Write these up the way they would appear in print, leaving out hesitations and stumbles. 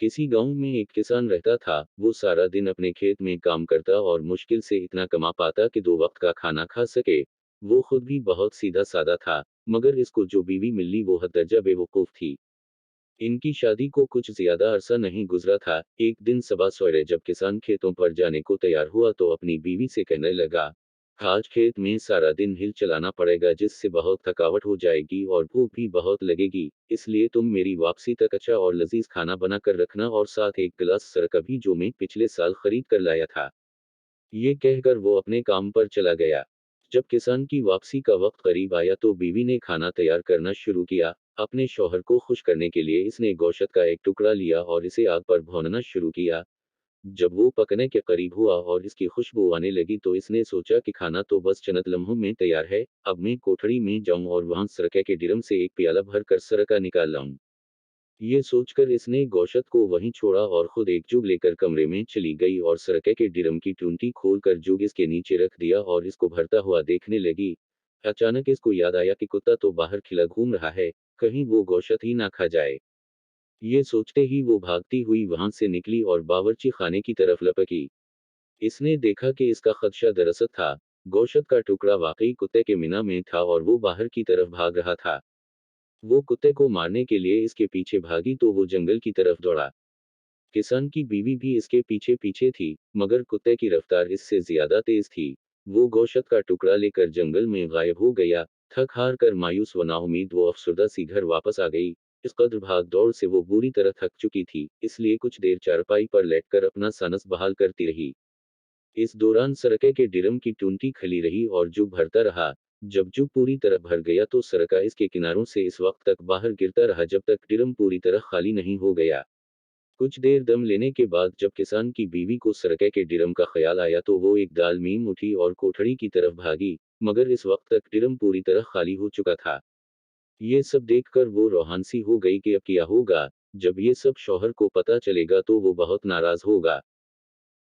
किसी गांव में एक किसान रहता था। वो सारा दिन अपने खेत में काम करता और मुश्किल से इतना कमा पाता कि दो वक्त का खाना खा सके। वो खुद भी बहुत सीधा साधा था, मगर इसको जो बीवी मिली वो हद दर्जा बेवकूफ थी। इनकी शादी को कुछ ज्यादा अरसा नहीं गुजरा था। एक दिन सुबह सवेरे जब किसान खेतों पर जाने को तैयार हुआ तो अपनी बीवी से कहने लगा, आज खेत में सारा दिन हिल चलाना पड़ेगा जिससे बहुत थकावट हो जाएगी और भूख भी बहुत लगेगी। इसलिए तुम मेरी वापसी तक अच्छा और लजीज खाना बना कर रखना और साथ एक गिलास सरका भी जो मैं पिछले साल खरीद कर लाया था। ये कहकर वो अपने काम पर चला गया। जब किसान की वापसी का वक्त करीब आया तो बीवी ने खाना तैयार करना शुरू किया। अपने शौहर को खुश करने के लिए इसने गोश्त का एक टुकड़ा लिया और इसे आग पर भूनना शुरू किया। जब वो पकने के करीब हुआ और इसकी खुशबू आने लगी तो इसने सोचा कि खाना तो बस चंद लम्हों में तैयार है। अब मैं कोठड़ी में जाऊं और वहां सरके के ड्रम से एक प्याला भर कर सरका निकाल लाऊं। ये सोचकर इसने गोशत को वहीं छोड़ा और खुद एक जुग लेकर कमरे में चली गई और सरके के ड्रम की टूंटी खोलकर जुग इसके नीचे रख दिया और इसको भरता हुआ देखने लगी। अचानक इसको याद आया कि कुत्ता तो बाहर खिला घूम रहा है, कहीं वो गोशत ही ना खा जाए। ये सोचते ही वो भागती हुई वहां से निकली और बावर्ची खाने की तरफ लपकी। इसने देखा कि इसका खदशा दरअसल था। गोशत का टुकड़ा वाकई कुत्ते के मिना में था और वो बाहर की तरफ भाग रहा था। वो कुत्ते को मारने के लिए इसके पीछे भागी तो वो जंगल की तरफ दौड़ा। किसान की बीवी भी इसके पीछे पीछे थी, मगर कुत्ते की रफ्तार इससे ज्यादा तेज थी। वो गोशत का टुकड़ा लेकर जंगल में गायब हो गया। थक हार कर मायूस व नाउम्मीद वो अफसरदा सी घर वापस आ गई। इस कद्र भाग दौड़ से वो बुरी तरह थक चुकी थी, इसलिए कुछ देर चारपाई पर लेटकर अपना सानस बहाल करती रही। इस दौरान सरके के ड्रम की टूंटी खली रही और जुग भरता रहा। जब जुग पूरी तरह भर गया तो सरका इसके किनारों से इस वक्त तक बाहर गिरता रहा जब तक ड्रम पूरी तरह खाली नहीं हो गया। कुछ देर दम लेने के बाद जब किसान की बीवी को सरके के ड्रम का ख्याल आया तो वो एक दाल मीम उठी और कोठड़ी की तरफ भागी। मगर इस वक्त तक ड्रम पूरी तरह खाली हो चुका था। ये सब देखकर वो रोहान सी हो गई कि अब क्या होगा। जब ये सब शौहर को पता चलेगा तो वो बहुत नाराज होगा।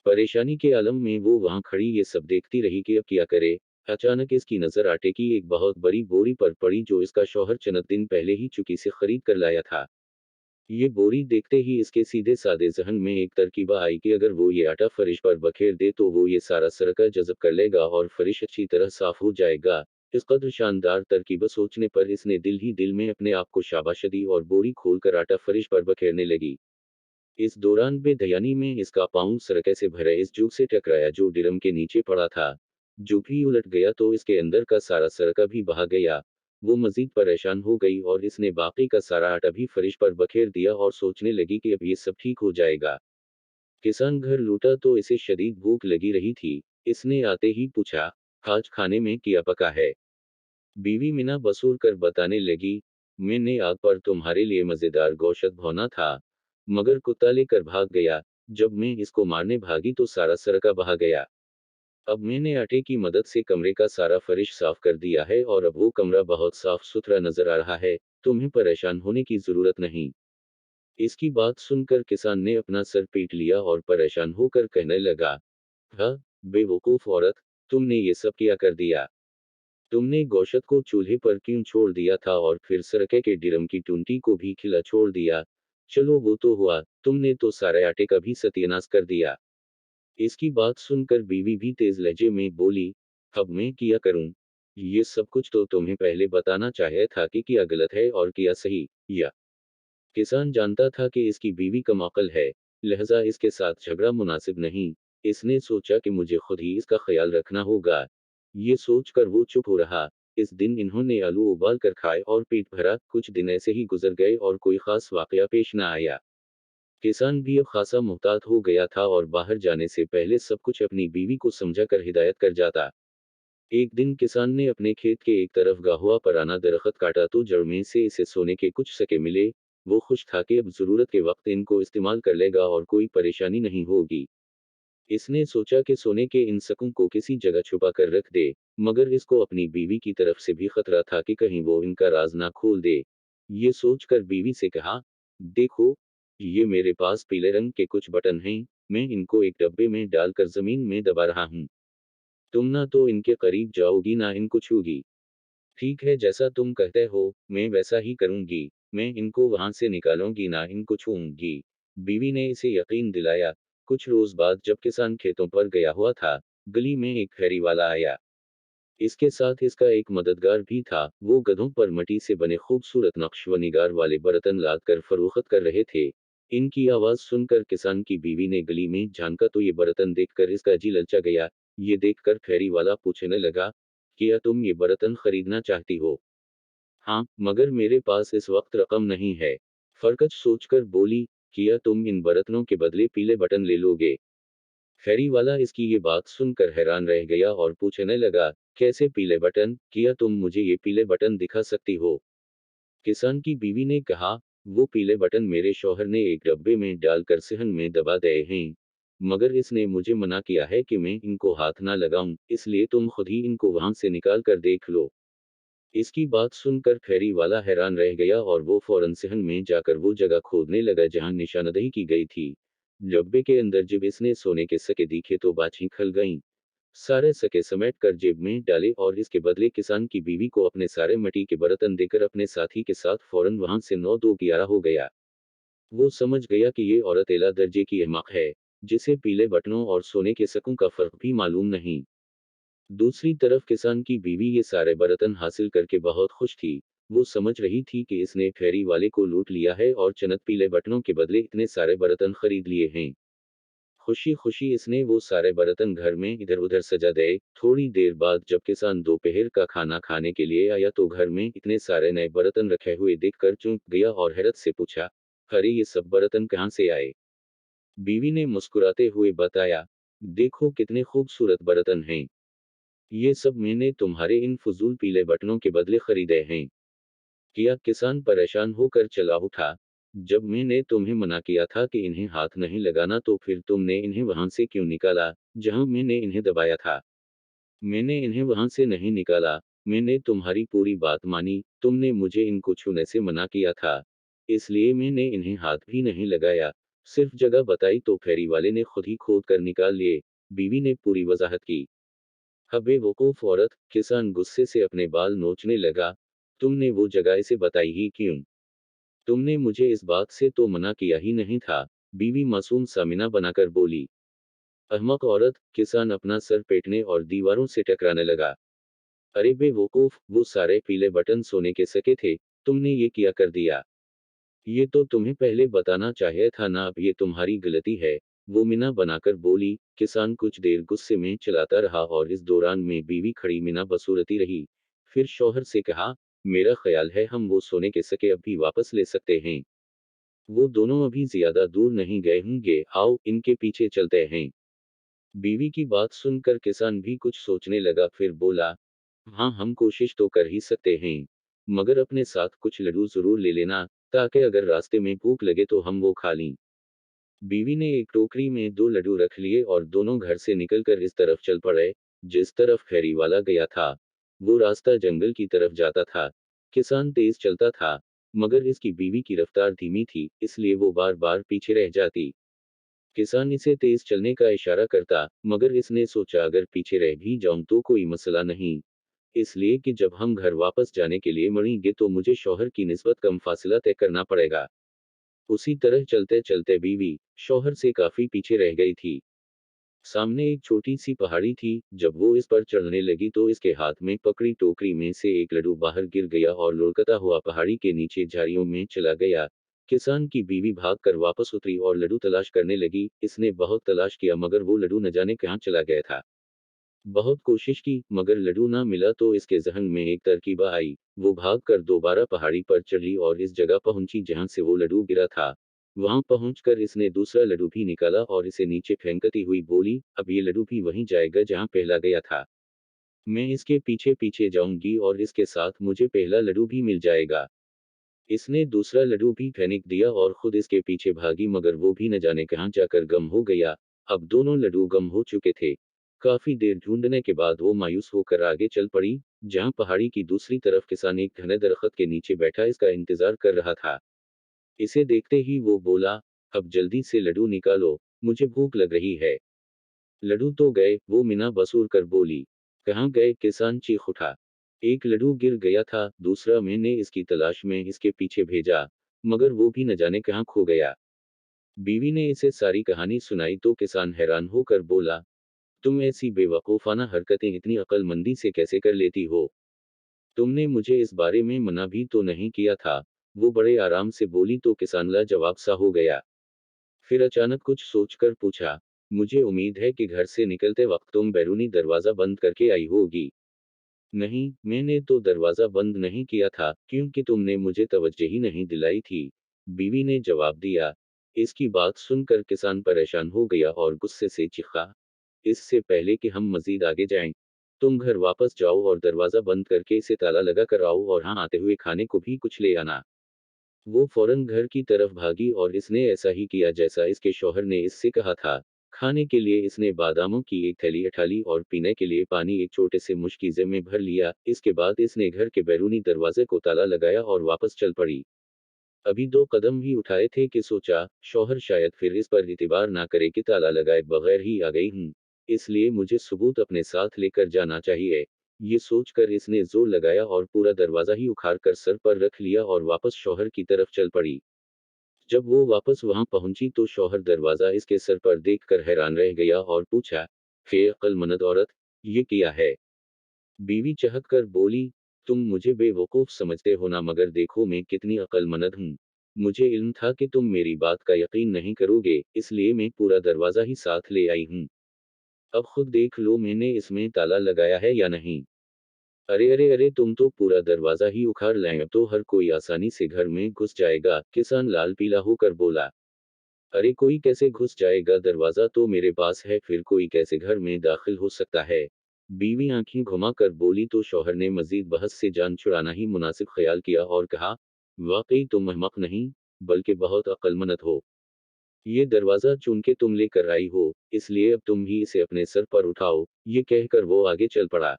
परेशानी के आलम में वो वहां खड़ी ये सब देखती रही कि अब क्या करे। अचानक इसकी नजर आटे की एक बहुत बड़ी बोरी पर पड़ी जो इसका शौहर चंद दिन पहले ही चुकी से खरीद कर लाया था। ये बोरी देखते ही इसके सीधे साधे जहन में एक तरकीबा आई कि अगर वो ये आटा फरिश पर बखेर दे तो वो ये सारा सरका जज़ब कर लेगा और फरिश अच्छी तरह साफ हो जाएगा। इस कदर शानदार तरकीबा सोचने पर इसने दिल ही दिल में अपने आप को शाबाशी दी और बोरी खोलकर आटा फरिश पर बखेरने लगी। इस दौरान बेदयानी में इसका पाँव सरके से भरे इस जूग से टकराया जो ड्रम के नीचे पड़ा था। जूग भी उलट गया तो इसके अंदर का सारा सरका भी बहा गया। वो मजीद परेशान हो गई और इसने बाकी का सारा आटा भी फरिश पर बखेर दिया और सोचने लगी कि अब ये सब ठीक हो जाएगा। किसान घर लूटा तो इसे शदीद भूख लगी रही थी। इसने आते ही पूछा, आज खाने में क्या पका है? बीवी मीना बसूर कर बताने लगी, मैंने आग पर तुम्हारे लिए मजेदार गोश्त भौना था, मगर कुत्ता लेकर भाग गया। जब मैं इसको मारने भागी तो सारा सरका बहा गया। अब मैंने आटे की मदद से कमरे का सारा फर्श साफ कर दिया है और अब वो कमरा बहुत साफ सुथरा नजर आ रहा है। तुम्हें परेशान होने की जरूरत नहीं। इसकी बात सुनकर किसान ने अपना सर पीट लिया और परेशान होकर कहने लगा, हाँ, बेवकूफ औरत, तुमने ये सब क्या कर दिया? तुमने गोशत को चूल्हे पर क्यों छोड़ दिया था और फिर सरके के ड्रम की टूंटी को भी खिला छोड़ दिया? चलो वो तो हुआ, तुमने तो सारे आटे का भी सत्यानाश कर दिया। इसकी बात सुनकर बीवी भी तेज लहजे में बोली, अब मैं क्या करूं? ये सब कुछ तो तुम्हें पहले बताना चाहिए था कि क्या गलत है और क्या सही। या किसान जानता था कि इसकी बीवी कम अक्ल है, लिहाजा इसके साथ झगड़ा मुनासिब नहीं। इसने सोचा कि मुझे खुद ही इसका ख्याल रखना होगा। ये सोचकर वो चुप हो रहा। इस दिन इन्होंने आलू उबाल कर खाए और पेट भरा। कुछ दिन ऐसे ही गुजर गए और कोई खास वाकया पेश न आया। किसान भी अब खासा मुहतात हो गया था और बाहर जाने से पहले सब कुछ अपनी बीवी को समझा कर हिदायत कर जाता। एक दिन किसान ने अपने खेत के एक तरफ गाहुआ पराना दरख्त काटा तो जड़ में से इसे सोने के कुछ सके मिले। वो खुश था कि अब जरूरत के वक्त इनको इस्तेमाल कर लेगा और कोई परेशानी नहीं होगी। इसने सोचा कि सोने के इन सकों को किसी जगह छुपा कर रख दे, मगर इसको अपनी बीवी की तरफ से भी खतरा था कि कहीं वो इनका राज ना खोल दे। ये सोचकर बीवी से कहा, देखो, ये मेरे पास पीले रंग के कुछ बटन हैं, मैं इनको एक डब्बे में डालकर जमीन में दबा रहा हूँ। तुम ना तो इनके करीब जाओगी ना इनको छूगी। ठीक है, जैसा तुम कहते हो, मैं वैसा ही करूंगी। मैं इनको वहां से निकालूंगी ना इनको छूऊंगी। बीवी ने इसे यकीन दिलाया। कुछ रोज बाद जब किसान खेतों पर गया हुआ था, गली में एक फेरी वाला आया। इसके साथ इसका एक मददगार भी था। वो गधों पर मिट्टी से बने खूबसूरत नक्श व निगार वाले बर्तन लाद कर फरोख्त कर रहे थे। इनकी आवाज सुनकर किसान की बीवी ने गली में झांका तो ये बर्तन देखकर इसका जी ललचा गया। ये देखकर फेरी वाला पूछने लगा, क्या तुम ये बर्तन खरीदना चाहती हो? हाँ, मगर मेरे पास इस वक्त रकम नहीं है। फरकत सोचकर बोली, क्या तुम इन बर्तनों के बदले पीले बटन ले लोगे? फेरी वाला इसकी ये बात सुनकर हैरान रह गया और पूछने लगा, कैसे पीले बटन? क्या तुम मुझे ये पीले बटन दिखा सकती हो? किसान की बीवी ने कहा, वो पीले बटन मेरे शौहर ने एक डब्बे में डालकर सहन में दबा दिए हैं। मगर इसने मुझे मना किया है कि मैं इनको हाथ ना लगाऊं, इसलिए तुम खुद ही इनको वहां से निकाल कर देख लो। इसकी बात सुनकर फेरी वाला हैरान रह गया और वो फौरन सहन में जाकर वो जगह खोदने लगा जहां निशानदेही की गई थी। डब्बे के अंदर जब इसने सोने के सिक्के दिखे तो बाछी खल गईं। सारे सिक्के समेट कर जेब में डाले और इसके बदले किसान की बीवी को अपने सारे मिट्टी के बर्तन देकर अपने साथी के साथ फौरन वहां से 9-2-11 हो गया। वो समझ गया कि ये औरत एला दर्जे की अहमक है, जिसे पीले बटनों और सोने के सिक्कों का फर्क भी मालूम नहीं। दूसरी तरफ किसान की बीवी ये सारे बर्तन हासिल करके बहुत खुश थी। वो समझ रही थी कि इसने फेरी वाले को लूट लिया है और चंद पीले बटनों के बदले इतने सारे बर्तन खरीद लिए हैं। खुशी खुशी इसने वो सारे बर्तन घर में इधर उधर सजा दिए। थोड़ी देर बाद जब किसान दोपहर का खाना खाने के लिए आया तो घर में इतने सारे नए बर्तन रखे हुए देखकर चौंक गया और हैरत से पूछा, अरे ये सब बर्तन कहाँ से आए? बीवी ने मुस्कुराते हुए बताया, देखो कितने खूबसूरत बर्तन हैं। ये सब मैंने तुम्हारे इन फजूल पीले बटनों के बदले खरीदे हैं। किया किसान परेशान होकर चला उठा। जब मैंने तुम्हें मना किया था कि इन्हें हाथ नहीं लगाना तो फिर तुमने इन्हें वहां से क्यों निकाला, जहां मैंने इन्हें दबाया था? मैंने इन्हें वहां से नहीं निकाला। मैंने तुम्हारी पूरी बात मानी, तुमने मुझे इनको छूने से मना किया था। इसलिए मैंने इन्हें हाथ भी नहीं लगाया। सिर्फ जगह बताई तो फेरी वाले ने खुद ही खोद कर निकाल लिए। बीवी ने पूरी वजाहत की। बेवकूफ औरत, किसान गुस्से से अपने बाल नोचने लगा। तुमने वो जगह इसे बताई ही क्यों? तुमने मुझे इस बात से तो मना किया ही नहीं था। बीवी मासूम सामिना बनाकर बोली। अहमक औरत, किसान अपना सर पेटने और दीवारों से टकराने लगा। अरे बेवकूफ, वो सारे पीले बटन सोने के सके थे। तुमने ये किया कर दिया। ये तो तुम्हें पहले बताना चाहिए था ना, अब ये तुम्हारी गलती है। वो मीना बनाकर बोली। किसान कुछ देर गुस्से में चलाता रहा और इस दौरान में बीवी खड़ी मीना बसूरती रही। फिर शौहर से कहा, मेरा ख्याल है हम वो सोने के सके अभी वापस ले सकते हैं। वो दोनों अभी ज्यादा दूर नहीं गए होंगे, आओ इनके पीछे चलते हैं। बीवी की बात सुनकर किसान भी कुछ सोचने लगा, फिर बोला, हाँ हम कोशिश तो कर ही सकते हैं। मगर अपने साथ कुछ लड्डू जरूर ले लेना, ताकि अगर रास्ते में भूख लगे तो हम वो खा लें। बीवी ने एक टोकरी में 2 लड्डू रख लिए और दोनों घर से निकलकर इस तरफ चल पड़े, जिस तरफ फेरी वाला गया था। वो रास्ता जंगल की तरफ जाता था। किसान तेज चलता था, मगर इसकी बीवी की रफ्तार धीमी थी, इसलिए वो बार बार पीछे रह जाती। किसान इसे तेज चलने का इशारा करता, मगर इसने सोचा अगर पीछे रह भी जाऊं तो कोई मसला नहीं। इसलिए कि जब हम घर वापस जाने के लिए मुड़ेंगे तो मुझे शौहर की निस्बत कम फासला तय करना पड़ेगा। उसी तरह चलते चलते बीवी, शौहर से काफी पीछे रह गई थी। सामने एक छोटी सी पहाड़ी थी। जब वो इस पर चढ़ने लगी तो इसके हाथ में पकड़ी टोकरी में से एक लड्डू बाहर गिर गया और लुढ़कता हुआ पहाड़ी के नीचे झाड़ियों में चला गया। किसान की बीवी भागकर वापस उतरी और लड्डू तलाश करने लगी। इसने बहुत तलाश किया मगर वो लड्डू न जाने कहाँ चला गया था। बहुत कोशिश की, मगर लड्डू ना मिला तो इसके जहन में एक तरकीब आई। वो भागकर दोबारा पहाड़ी पर चढ़ी और इस जगह पहुंची जहां से वो लड्डू गिरा था। वहां पहुंचकर इसने दूसरा लड्डू भी निकाला और इसे नीचे फेंकती हुई बोली, अब ये लड्डू भी वहीं जाएगा जहां पहला गया था। मैं इसके पीछे पीछे जाऊंगी और इसके साथ मुझे पहला लड्डू भी मिल जाएगा। इसने दूसरा लड्डू भी फेंक दिया और खुद इसके पीछे भागी, मगर वो भी न जाने कहां जाकर गम हो गया। अब दोनों लड्डू गम हो चुके थे। काफी देर ढूंढने के बाद वो मायूस होकर आगे चल पड़ी, जहां पहाड़ी की दूसरी तरफ किसान एक घने दरख्त के नीचे बैठा इसका इंतजार कर रहा था। इसे देखते ही वो बोला, अब जल्दी से लड्डू निकालो, मुझे भूख लग रही है। लड्डू तो गए, वो मीना बसूर कर बोली। कहाँ गए? किसान चीख उठा। एक लड्डू गिर गया था, दूसरा मैंने इसकी तलाश में इसके पीछे भेजा, मगर वो भी न जाने कहाँ खो गया। बीवी ने इसे सारी कहानी सुनाई तो किसान हैरान होकर बोला, तुम ऐसी बेवकूफाना हरकतें इतनी अक्लमंदी से कैसे कर लेती हो? तुमने मुझे इस बारे में मना भी तो नहीं किया था। वो बड़े आराम से बोली तो किसान लाजवाब सा हो गया। फिर अचानक कुछ सोचकर पूछा, मुझे उम्मीद है कि घर से निकलते वक्त तुम बैरूनी दरवाजा बंद करके आई होगी। नहीं, मैंने तो दरवाजा बंद नहीं किया था, क्योंकि तुमने मुझे तवज्जो ही नहीं दिलाई थी, बीवी ने जवाब दिया। इसकी बात सुनकर किसान परेशान हो गया और गुस्से से चीखा, इससे पहले कि हम मजीद आगे जाएं, तुम घर वापस जाओ और दरवाजा बंद करके इसे ताला लगा कर आओ और हाँ आते हुए खाने को भी कुछ ले आना। वो फौरन घर की तरफ भागी और इसने ऐसा ही किया जैसा इसके शौहर ने इससे कहा था। खाने के लिए इसने बादामों की एक थैली उठाली और पीने के लिए पानी एक छोटे से मुश्किज़े में भर लिया। इसके बाद इसने घर के बैरूनी दरवाजे को ताला लगाया और वापस चल पड़ी। अभी 2 कदम ही उठाए थे कि सोचा, शौहर शायद फिर इस पर इतिबार ना करे कि ताला लगाए बगैर ही आ गई हूँ। इसलिए मुझे सबूत अपने साथ लेकर जाना चाहिए। ये सोचकर इसने जोर लगाया और पूरा दरवाजा ही उखाड़ कर सर पर रख लिया और वापस शौहर की तरफ चल पड़ी। जब वो वापस वहां पहुंची तो शौहर दरवाजा इसके सर पर देखकर हैरान रह गया और पूछा, हे अक्लमंद औरत, ये किया है? बीवी चहक कर बोली, तुम मुझे बेवकूफ समझते हो ना, मगर देखो मैं कितनी अक्लमंद हूँ। मुझे इल्म था कि तुम मेरी बात का यकीन नहीं करोगे, इसलिए मैं पूरा दरवाजा ही साथ ले आई हूँ। अब खुद देख लो मैंने इसमें ताला लगाया है या नहीं। अरे अरे अरे, तुम तो पूरा दरवाजा ही उखाड़ लाए, अब तो हर कोई आसानी से घर में घुस जाएगा, किसान लाल पीला होकर बोला। अरे कोई कैसे घुस जाएगा, दरवाजा तो मेरे पास है, फिर कोई कैसे घर में दाखिल हो सकता है? बीवी आंखें घुमाकर बोली तो शौहर ने मजीद बहस से जान छुड़ाना ही मुनासिब ख्याल किया और कहा, वाकई तुम अहमक नहीं, बल्कि बहुत अक्लमंद हो। ये दरवाजा चुन के तुम लेकर आई हो, इसलिए अब तुम ही इसे अपने सर पर उठाओ। ये कहकर वो आगे चल पड़ा।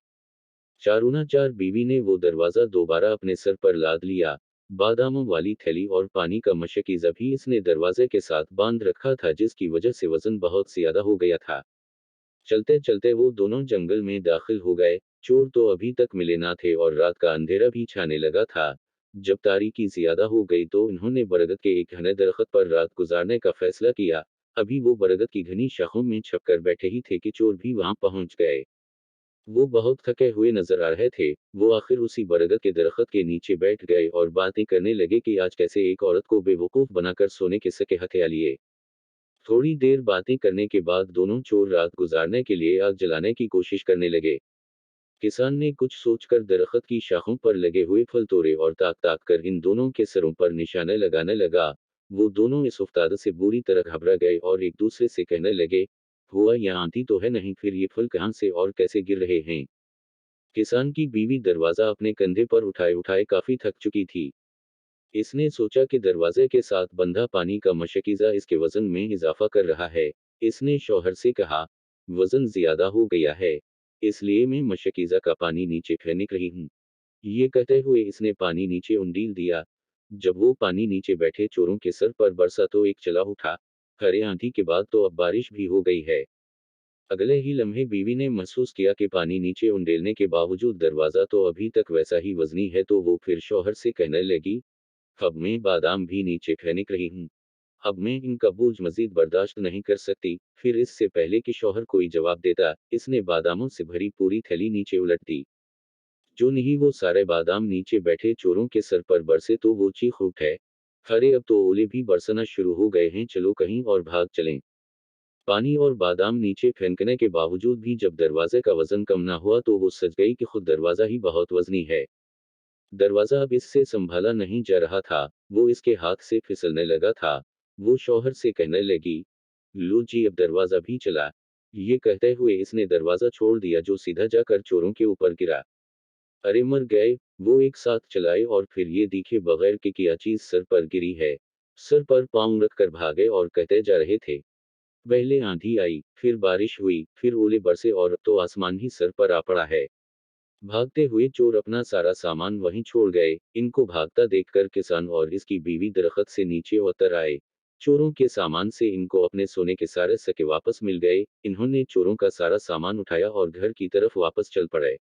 चारूना चार बीवी ने वो दरवाजा दोबारा अपने सर पर लाद लिया। बादामों वाली थैली और पानी का मशकीज़ा भी इसने दरवाजे के साथ बांध रखा था, जिसकी वजह से वजन बहुत ज्यादा हो गया था। चलते चलते वो दोनों जंगल में दाखिल हो गए। चोर तो अभी तक मिले ना थे और रात का अंधेरा भी छाने लगा था। जब तारीकी ज्यादा हो गई तो इन्होंने बरगद के एक घने दरख्त पर रात गुजारने का फैसला किया। अभी वो बरगद की घनी शाखों में छपकर बैठे ही थे कि चोर भी वहां पहुंच गए। वो बहुत थके हुए नजर आ रहे थे। वो आखिर उसी बरगद के दरख्त के नीचे बैठ गए और बातें करने लगे कि आज कैसे एक औरत को बेवकूफ बनाकर सोने के सके हथिया लिए। थोड़ी देर बातें करने के बाद दोनों चोर रात गुजारने के लिए आग जलाने की कोशिश करने लगे। किसान ने कुछ सोचकर दरख्त की शाखों पर लगे हुए फल तोड़े और ताक ताक कर इन दोनों के सरों पर निशाने लगाने लगा। वो दोनों इस उफ्ताद से बुरी तरह घबरा गए और एक दूसरे से कहने लगे, हुआ यहाँ आंधी तो है नहीं, फिर ये फल कहाँ से और कैसे गिर रहे हैं? किसान की बीवी दरवाजा अपने कंधे पर उठाए उठाए काफी थक चुकी थी। इसने सोचा कि दरवाजे के साथ बंधा पानी का मशकीज़ा इसके वजन में इजाफा कर रहा है। इसने शौहर से कहा, वजन ज्यादा हो गया है, इसलिए मैं मशकीज़ा का पानी नीचे फेंक रही हूँ। ये कहते हुए इसने पानी नीचे उंडील दिया। जब वो पानी नीचे बैठे चोरों के सर पर बरसा तो एक चला उठा। खरे आंधी के बाद तो अब बारिश भी हो गई है। अगले ही लम्हे बीवी ने महसूस किया कि पानी नीचे उंडेलने के बावजूद दरवाजा तो अभी तक वैसा ही वजनी है, तो वो फिर शौहर से कहने लगी, अब मैं बादाम भी नीचे फेंक रही हूँ। अब मैं इनका बोझ मजीद बर्दाश्त नहीं कर सकती। फिर इससे पहले कि शौहर कोई जवाब देता, इसने बादामों से भरी पूरी थैली नीचे उलट दी। जो नहीं वो सारे बादाम नीचे बैठे चोरों के सर पर बरसे तो वो चीख उठे, अरे अब तो ओले भी बरसना शुरू हो गए हैं, चलो कहीं और भाग चलें। पानी और बादाम नीचे फेंकने के बावजूद भी जब दरवाजे का वजन कम ना हुआ तो वो सच गई कि खुद दरवाजा ही बहुत वजनी है। दरवाजा अब इससे संभाला नहीं जा रहा था। वो इसके हाथ से फिसलने लगा था। वो शौहर से कहने लगी, लो जी अब दरवाजा भी चला। ये कहते हुए इसने दरवाजा छोड़ दिया जो सीधा जाकर चोरों के ऊपर गिरा। अरे मर गए, वो एक साथ चलाए और फिर ये दिखे बगैर कि क्या चीज सर पर गिरी है। सर पर पांव रखकर भागे और कहते जा रहे थे, पहले आंधी आई, फिर बारिश हुई, फिर ओले बरसे और अब तो आसमान ही सर पर आ पड़ा है। भागते हुए चोर अपना सारा सामान वहीं छोड़ गए। इनको भागता देखकर किसान और इसकी बीवी दरख्त से नीचे उतर आए। चोरों के सामान से इनको अपने सोने के सारे सके वापस मिल गए। इन्होंने चोरों का सारा सामान उठाया और घर की तरफ वापस चल पड़े।